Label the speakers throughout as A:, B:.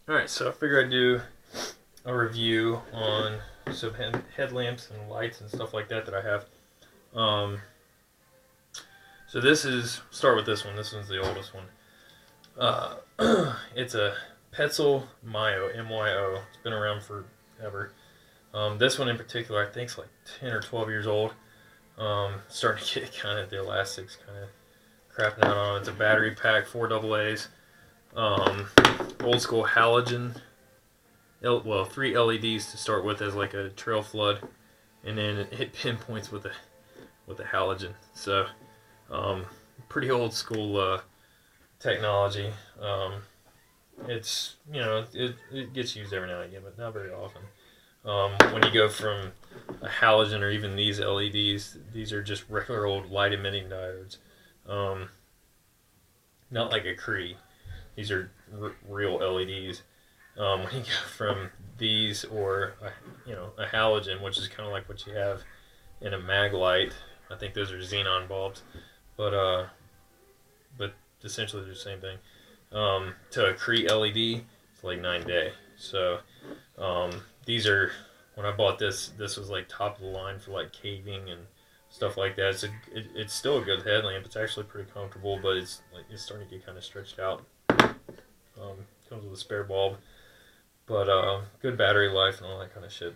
A: Alright, so I figured I'd do a review on some headlamps and lights and stuff like that that I have. So this is, start with this one. This one's the oldest one. It's a Petzl Myo, M-Y-O. It's been around forever. This one in particular, I think, is like 10 or 12 years old. Starting to get kind of the elastics kind of crapping out on it. It's a battery pack, 4 AA's. Old school halogen. Well, 3 LEDs to start with as like a trail flood, and then it pinpoints with a halogen. So, pretty old school technology. It's, you know, it gets used every now and again, but not very often. When you go from a halogen or even these LEDs, these are just regular old light emitting diodes. Not like a Cree. These are real LEDs. When you go from these or a halogen, which is kind of like what you have in a mag light, I think those are xenon bulbs, but essentially they're the same thing. To a Cree LED, it's like 9-day. So these are, when I bought this was like top of the line for like caving and stuff like that. It's still a good headlamp. It's actually pretty comfortable, but it's starting to get kind of stretched out. Comes with a spare bulb, but good battery life and all that kind of shit.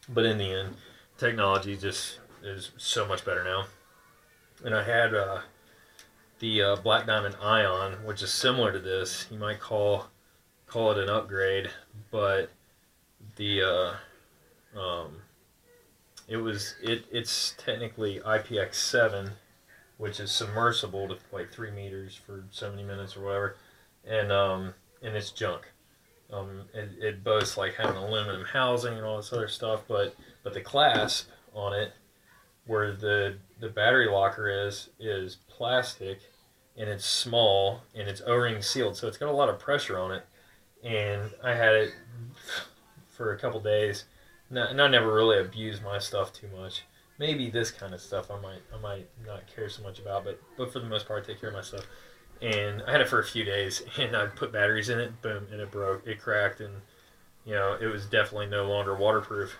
A: But in the end, technology just is so much better now. And I had the Black Diamond Ion, which is similar to this. You might call it an upgrade, but it's technically IPX7, which is submersible to like 3 meters for 70 minutes or whatever, and it's junk. It boasts like having aluminum housing and all this other stuff, but the clasp on it, where the battery locker is plastic, and it's small and it's O-ring sealed, so it's got a lot of pressure on it. And I had it for a couple days. And I never really abused my stuff too much. Maybe this kind of stuff I might not care so much about, but for the most part I take care of my stuff. And I had it for a few days, and I put batteries in it, boom, and it broke, it cracked, and it was definitely no longer waterproof.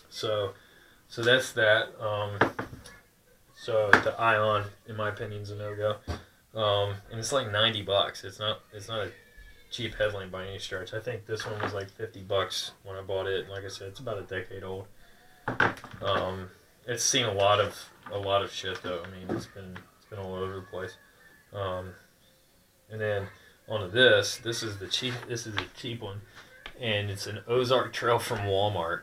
A: So that's that. So the Ion, in my opinion, is a no-go. And it's like $90. It's not a cheap headlamp by any stretch. I think this one was like $50 when I bought it. Like I said, it's about a decade old. It's seen a lot of shit though. I mean, it's been all over the place. And then onto this. This is a cheap one, and it's an Ozark Trail from Walmart.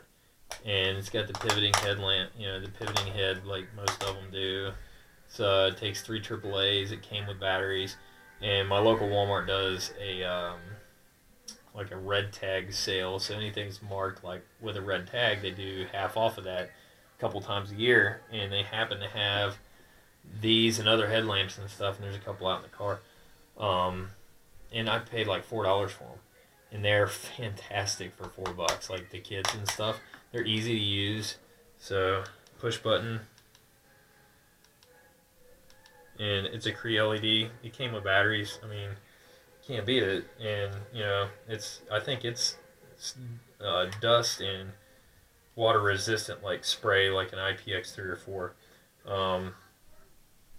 A: And it's got the pivoting headlamp, the pivoting head like most of them do. So it takes 3 AAA's. It came with batteries, and my local Walmart does a red tag sale. So anything's marked like with a red tag, they do half off of that a couple times a year. And they happen to have these and other headlamps and stuff. And there's a couple out in the car. And I paid like $4 for them, and they're fantastic for $4. Like the kids and stuff. They're easy to use, so push button, and it's a Cree LED. It came with batteries. I mean, can't beat it. And I think it's dust and water resistant, like spray, like an IPX3 or 4.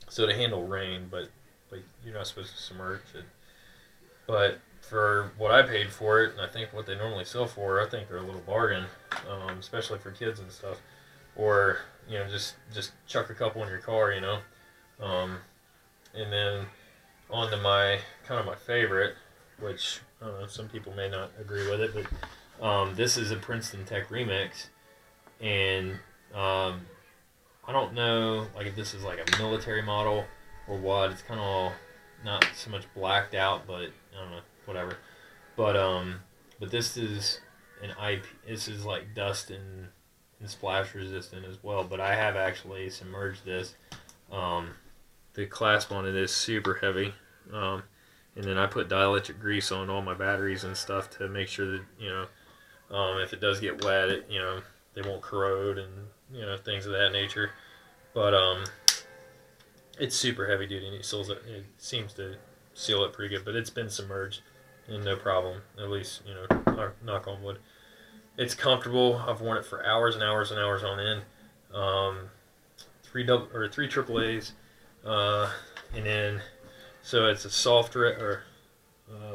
A: So to handle rain, but you're not supposed to submerge it. But for what I paid for it, and I think what they normally sell for, I think they're a little bargain, especially for kids and stuff. Or just chuck a couple in your car, And then on to my favorite, which I don't know, some people may not agree with it, but this is a Princeton Tec Remix, and I don't know like if this is like a military model or what. It's kind of all not so much blacked out, but I don't know, whatever. But this is this is like dust and splash resistant as well. But I have actually submerged this. The clasp on it is super heavy, and then I put dielectric grease on all my batteries and stuff to make sure that if it does get wet, they won't corrode and things of that nature. But it's super heavy duty, and it seems to seal it pretty good. But it's been submerged and no problem. At least, you know, knock on wood. It's comfortable. I've worn it for hours and hours and hours on end. Three AAAs, and then so it's a soft red or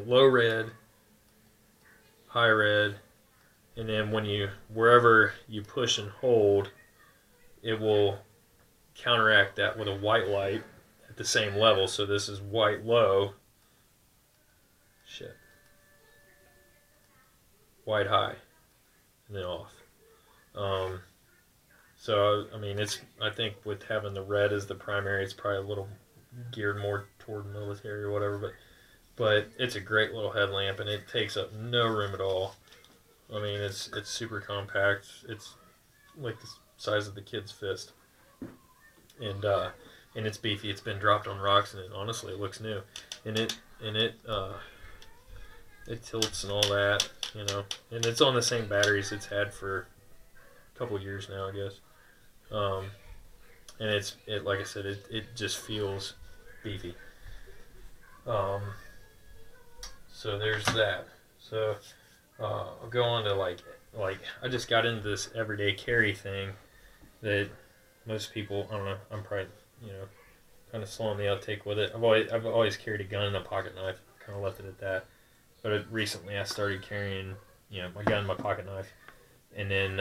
A: low red, high red, and then wherever you push and hold, it will counteract that with a white light at the same level. So this is white low, white high, and then off. So I mean, I think with having the red as the primary, it's probably a little geared more toward military or whatever. But it's a great little headlamp, and it takes up no room at all. I mean, it's super compact. It's like the size of the kid's fist, and it's beefy. It's been dropped on rocks, and honestly, it looks new. And it tilts and all that, you know. And it's on the same batteries it's had for a couple years now, I guess. And it like I said, it just feels beefy. So there's that. So I'll go on to like I just got into this everyday carry thing that most people, I don't know, I'm probably, you know, kind of slow on the uptake with it. I've always carried a gun and a pocket knife, kind of left it at that. But recently I started carrying, you know, my gun, my pocket knife, and then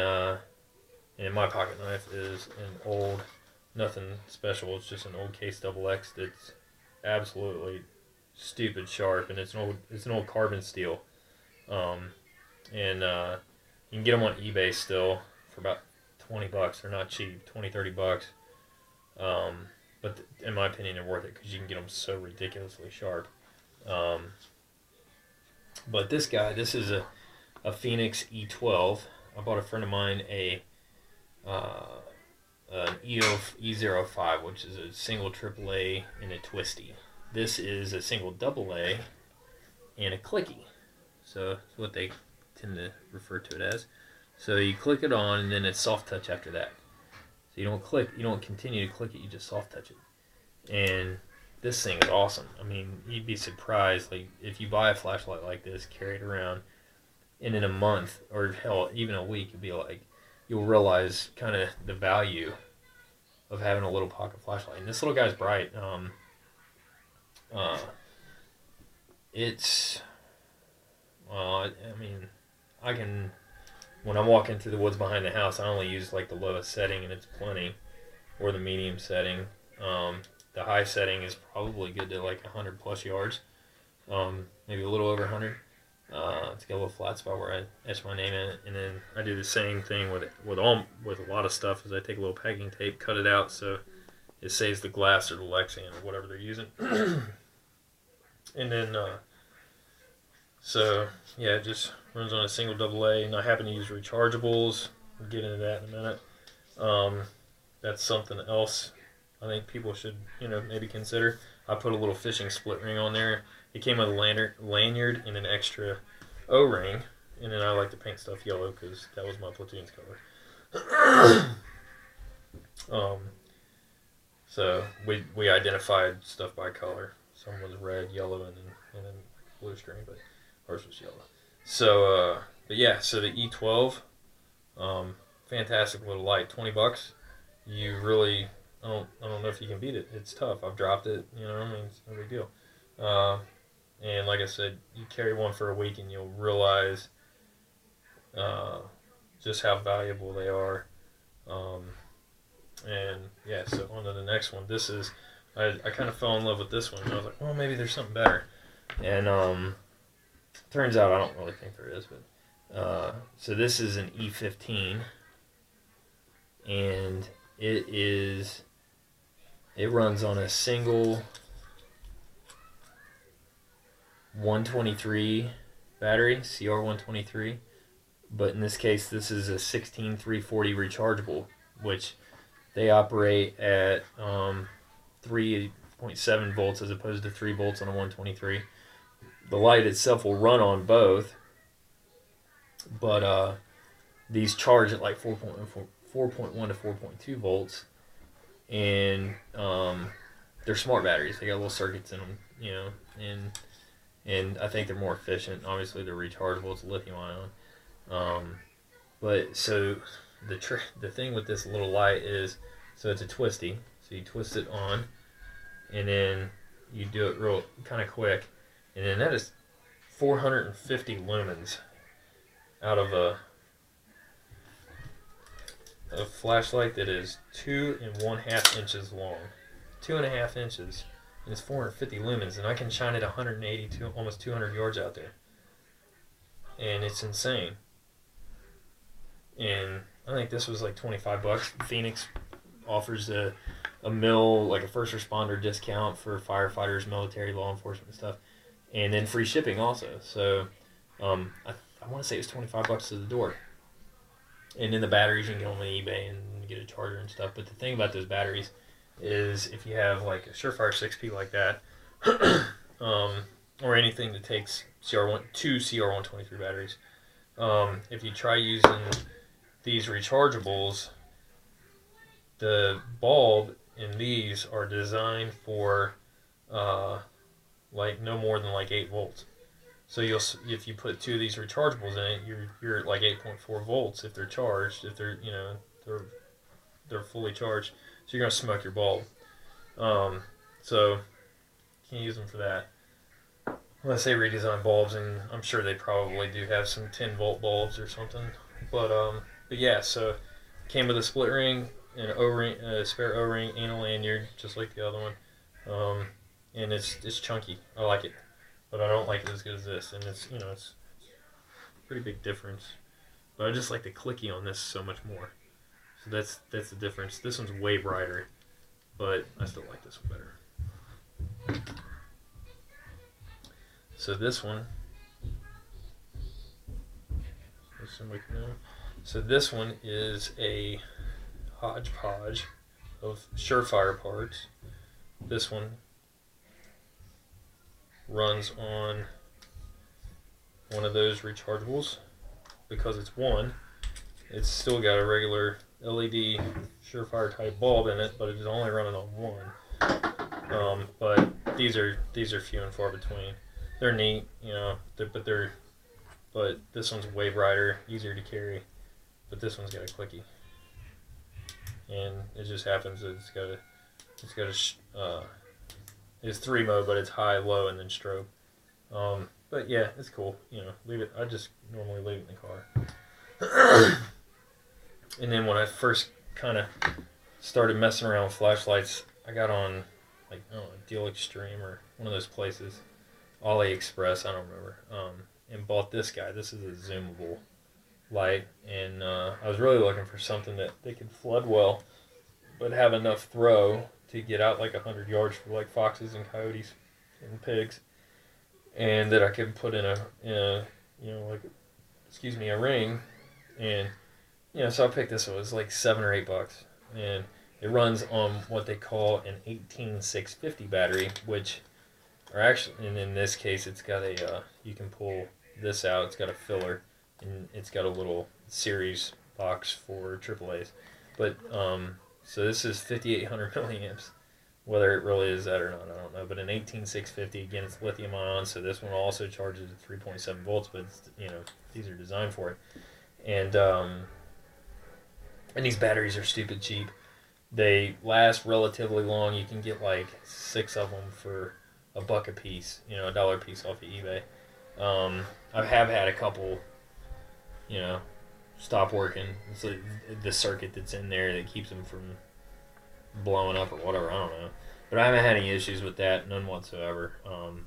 A: my pocket knife is an old, nothing special. It's just an old Case XX that's absolutely stupid sharp, and it's an old carbon steel. And you can get them on eBay still for about $20. They're not cheap, $20-$30. But in my opinion, they're worth it because you can get them so ridiculously sharp. But this is a Fenix E12. I bought a friend of mine an E05, which is a single AAA and a twisty. This is a single AA and a clicky. So that's what they tend to refer to it as. So you click it on, and then it's soft touch after that. So you don't continue to click it, you just soft touch it. And this thing is awesome. I mean, you'd be surprised, like, if you buy a flashlight like this, carry it around, and in a month, or hell, even a week, you'll realize kind of the value of having a little pocket flashlight. And this little guy's bright. I mean, when I'm walking through the woods behind the house, I only use like the lowest setting, and it's plenty, or the medium setting. The high setting is probably good to like 100 plus yards, maybe a little over 100. It's got a little flat spot where I etch my name in it, and then I do the same thing with a lot of stuff. Is I take a little packing tape, cut it out so it saves the glass or the Lexan or whatever they're using, and then so yeah, it just runs on a single AA, and I happen to use rechargeables. We'll get into that in a minute. That's something else I think people should, you know, maybe consider. I put a little fishing split ring on there. It came with a lanyard and an extra O-ring, and then I like to paint stuff yellow because that was my platoon's color. So we identified stuff by color. Some was red, yellow, and then blue string, but ours was yellow. So but yeah, so the E12, fantastic little light, $20. You really, I don't know if you can beat it. It's tough. I've dropped it, you know. I mean, it's no big deal. And like I said, you carry one for a week, and you'll realize just how valuable they are. And yeah, so on to the next one. This is, I kind of fell in love with this one. And I was like, well, maybe there's something better. And turns out I don't really think there is. But so this is an E15, and it runs on a single 123 battery, CR123, but in this case this is a 16340 rechargeable, which they operate at 3.7 volts as opposed to 3 volts on a 123. The light itself will run on both, but these charge at like 4.1 to 4.2 volts, and they're smart batteries. They got little circuits in them, you know, and and I think they're more efficient. Obviously, they're rechargeable. It's lithium ion. But so the thing with this little light is, so it's a twisty. So you twist it on, and then you do it real kind of quick, and then that is 450 lumens out of a flashlight that is 2.5 inches long, 2.5 inches, and it's 450 lumens, and I can shine it 180 to almost 200 yards out there, and it's insane. And I think this was like $25. Fenix offers a mill, like a first responder discount for firefighters, military, law enforcement stuff, and then free shipping also. So I want to say it was $25 to the door. And then the batteries you can get on eBay and get a charger and stuff. But the thing about those batteries is if you have like a Surefire 6P like that, or anything that takes two CR123 batteries, if you try using these rechargeables, the bulb in these are designed for like no more than like 8 volts. So if you put 2 of these rechargeables in it, you're at like 8.4 volts if they're charged. If they're they're fully charged, so you're gonna smoke your bulb. So you can't use them for that unless they redesign bulbs, and I'm sure they probably do have some 10-volt bulbs or something. But yeah, so came with a split ring and an O-ring, a spare O-ring, and a lanyard, just like the other one. And it's chunky. I like it, but I don't like it as good as this. And it's it's a pretty big difference. But I just like the clicky on this so much more. So that's the difference. This one's way brighter, but I still like this one better. So this one. So this one is a hodgepodge of Surefire parts. This one runs on one of those rechargeables because it's still got a regular LED Surefire type bulb in it, but it's only running on one. But these are few and far between. They're neat, but this one's way brighter, easier to carry. But this one's got a clicky, and it just happens that it's 3 mode, but it's high, low, and then strobe. But yeah, it's cool. Leave it. I just normally leave it in the car. And then when I first kind of started messing around with flashlights, I got on like Deal Extreme or one of those places, AliExpress, I don't remember, and bought this guy. This is a zoomable light, and I was really looking for something that they could flood well, but have enough throw to get out like 100 yards for like foxes and coyotes and pigs, and that I could put in a ring, and so I picked this one. It was like $7 or $8, and it runs on what they call an 18650 battery, which are actually, and in this case, it's got a you can pull this out. It's got a filler, and it's got a little series box for AAA's, but so this is 5,800 milliamps. Whether it really is that or not, I don't know. But an 18650, again, it's lithium ion, so this one also charges at 3.7 volts. But it's, these are designed for it, and these batteries are stupid cheap. They last relatively long. You can get like 6 of them for $1 a piece, $1 a piece off of eBay. I have had a couple, stop working. It's like the circuit that's in there that keeps them from blowing up or whatever. I don't know, but I haven't had any issues with that, none whatsoever.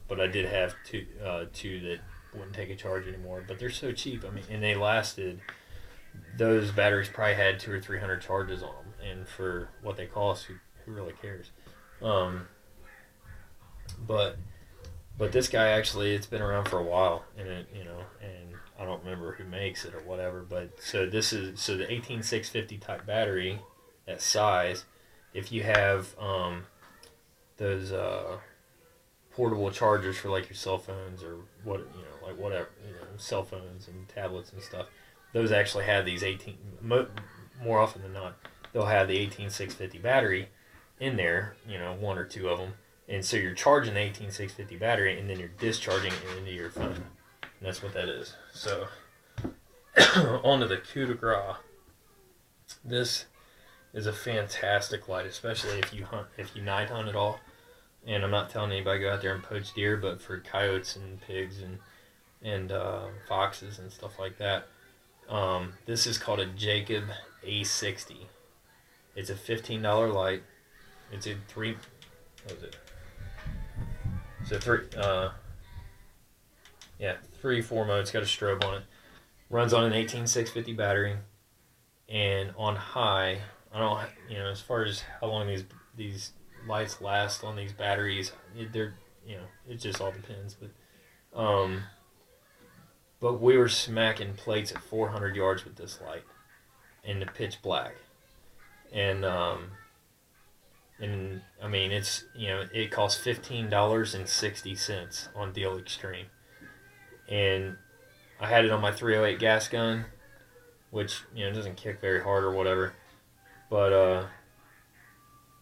A: But I did have two that wouldn't take a charge anymore. But they're so cheap. I mean, and they lasted. Those batteries probably had 200 or 300 charges on them, and for what they cost, who really cares? But this guy actually, it's been around for a while, and and I don't remember who makes it or whatever. But so the 18650 type battery, that size, if you have those portable chargers for like your cell phones or cell phones and tablets and stuff, those actually have these more often than not, they'll have the 18650 battery in there, 1 or 2 of them, And so you're charging the 18650 battery, and then you're discharging it into your phone. And that's what that is. So, onto the coup de grace. This is a fantastic light, especially if you night hunt at all. And I'm not telling anybody to go out there and poach deer, but for coyotes and pigs and foxes and stuff like that. This is called a Jacob A60. It's a $15 light. It's a 3. What is it? It's a 3-4 mode. It's got a strobe on it. Runs on an 18650 battery, and on high, I don't, as far as how long these lights last on these batteries, it just all depends. But we were smacking plates at 400 yards with this light in the pitch black, and I mean it costs $15.60 on Deal Extreme, and I had it on my 308 gas gun, which doesn't kick very hard or whatever, but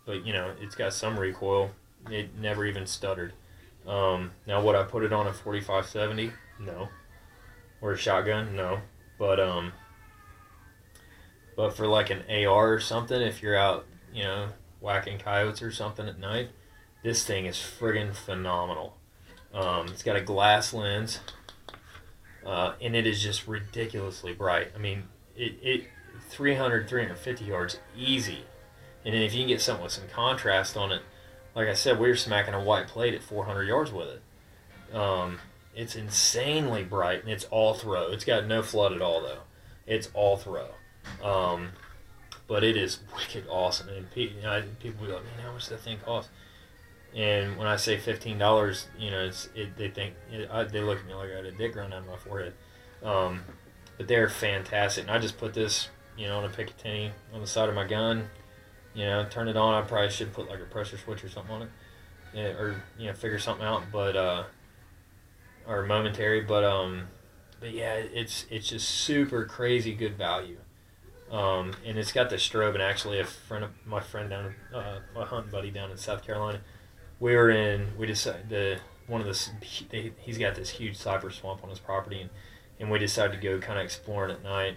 A: it's got some recoil. It never even stuttered. Now would I put it on a 4570? No. Or a shotgun? No. But for like an AR or something, if you're out, whacking coyotes or something at night, this thing is friggin' phenomenal. It's got a glass lens, and it is just ridiculously bright. I mean, it 350 yards easy. And then if you can get something with some contrast on it, like I said, we were smacking a white plate at 400 yards with it. It's insanely bright, and it's all throw. It's got no flood at all, though. It's all throw. But it is wicked awesome. And people be like, man, how much does that thing cost? And when I say $15, they think, they look at me like I had a dick growing out of my forehead. But they're fantastic. And I just put this, on a Picatinny on the side of my gun. Turn it on. I probably should put like a pressure switch or something on it, or figure something out. But or momentary. But yeah, it's just super crazy good value. And it's got the strobe. And actually, my friend down, my hunting buddy down in South Carolina, we decided he's got this huge cypress swamp on his property, and we decided to go kind of exploring at night,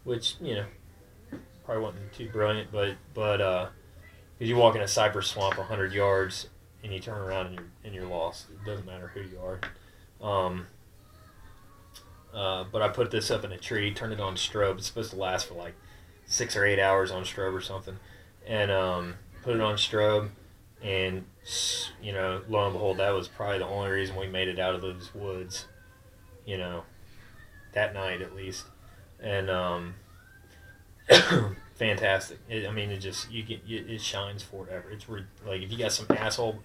A: which probably wasn't too brilliant, but because you walk in a cypress swamp 100 yards and you turn around and you're lost. It doesn't matter who you are. But I put this up in a tree, turned it on strobe. It's supposed to last for like 6 or 8 hours on strobe or something, and put it on strobe, and lo and behold, that was probably the only reason we made it out of those woods, that night at least, and fantastic. It shines forever. It's like if you got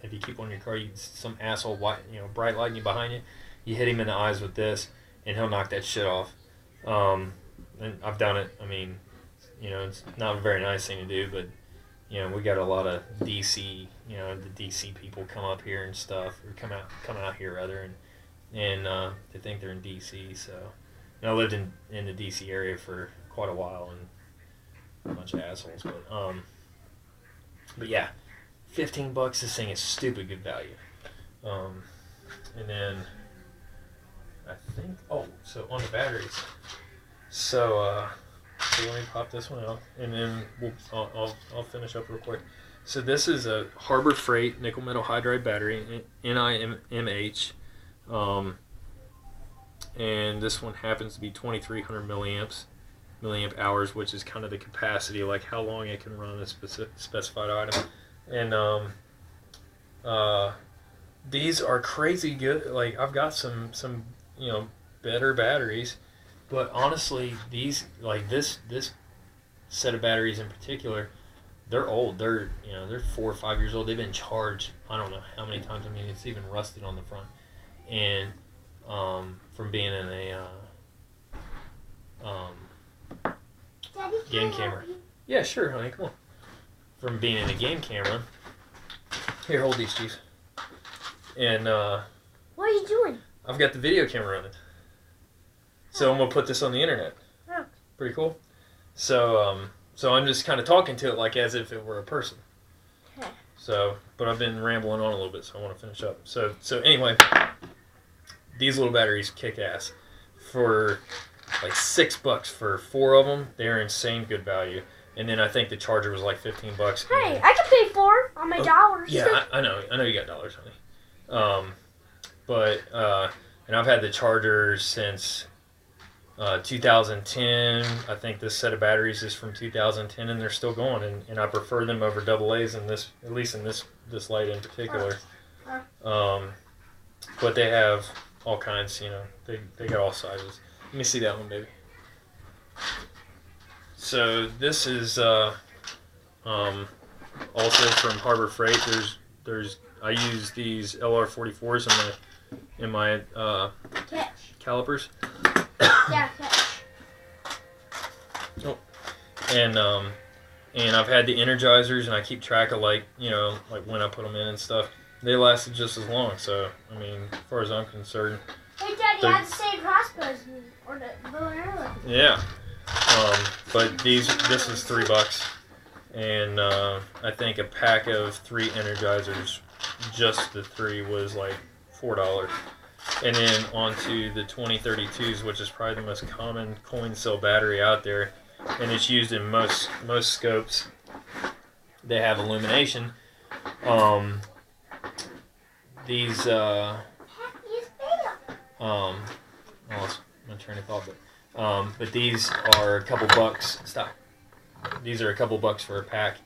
A: if you keep on your car, some asshole white, bright lighting you behind you, you hit him in the eyes with this, and he'll knock that shit off. And I've done it. I mean, it's not a very nice thing to do, but we got a lot of DC, the DC people come up here and stuff, or come out here rather, and they think they're in DC. So, I lived in the DC area for quite a while, and a bunch of assholes, but yeah, $15. This thing is stupid good value. And then I think so on the batteries. So let me pop this one out, and then I'll finish up real quick. So this is a Harbor Freight nickel metal hydride battery, NIMH, and this one happens to be 2,300 milliamp hours, which is kind of the capacity, like how long it can run a specified item. And these are crazy good. Like, I've got some better batteries, but honestly, these, like this set of batteries in particular, they're old. They're 4 or 5 years old. They've been charged I don't know how many times. I mean, it's even rusted on the front, and from being in a game camera. Yeah, sure, honey, come on. From being in a game camera. Here, hold these, Chief. And
B: what are you doing?
A: I've got the video camera running. So I'm gonna put this on the internet.
B: Oh.
A: Pretty cool. So I'm just kind of talking to it like as if it were a person.
B: Okay.
A: So, but I've been rambling on a little bit, so I want to finish up. So anyway, these little batteries kick ass. For like $6 for 4 of them, they're insane good value. And then I think the charger was like $15.
B: Hey, I can pay 4 on my dollars.
A: Yeah, I know you got dollars, honey. And I've had the charger since 2010. I think this set of batteries is from 2010, and they're still going. And I prefer them over AA's in this, at least in this light in particular. But they have all kinds, you know. They got all sizes. Let me see that one, baby. So this is also from Harbor Freight. I use these LR44s in my calipers.
B: Yeah, catch.
A: Oh, and I've had the energizers, and I keep track of like when I put them in and stuff. They lasted just as long. So I mean, as far as I'm concerned.
B: Hey, Daddy, I had the same crossbows or the bow and arrow.
A: Yeah. But this is $3, and I think a pack of 3 energizers, just the 3, was like $4. And then onto the 2032s, which is probably the most common coin cell battery out there, and it's used in most scopes. They have illumination. These lost my train of thought, but these are a couple bucks. Stop. These are a couple bucks for a pack,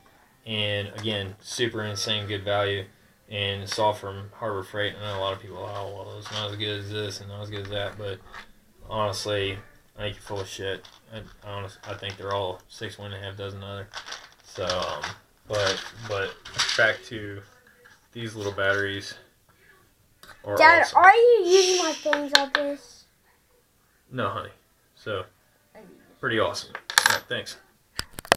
A: and again, super insane good value. And it's all from Harbor Freight. I know a lot of people, oh well, it's not as good as this and not as good as that, but honestly, I think you're full of shit. I think they're all 6, 1.5 dozen other. So, but back to these little batteries.
B: Dad,
A: awesome.
B: are you using my things on this?
A: No, honey. So, pretty awesome. All right, thanks.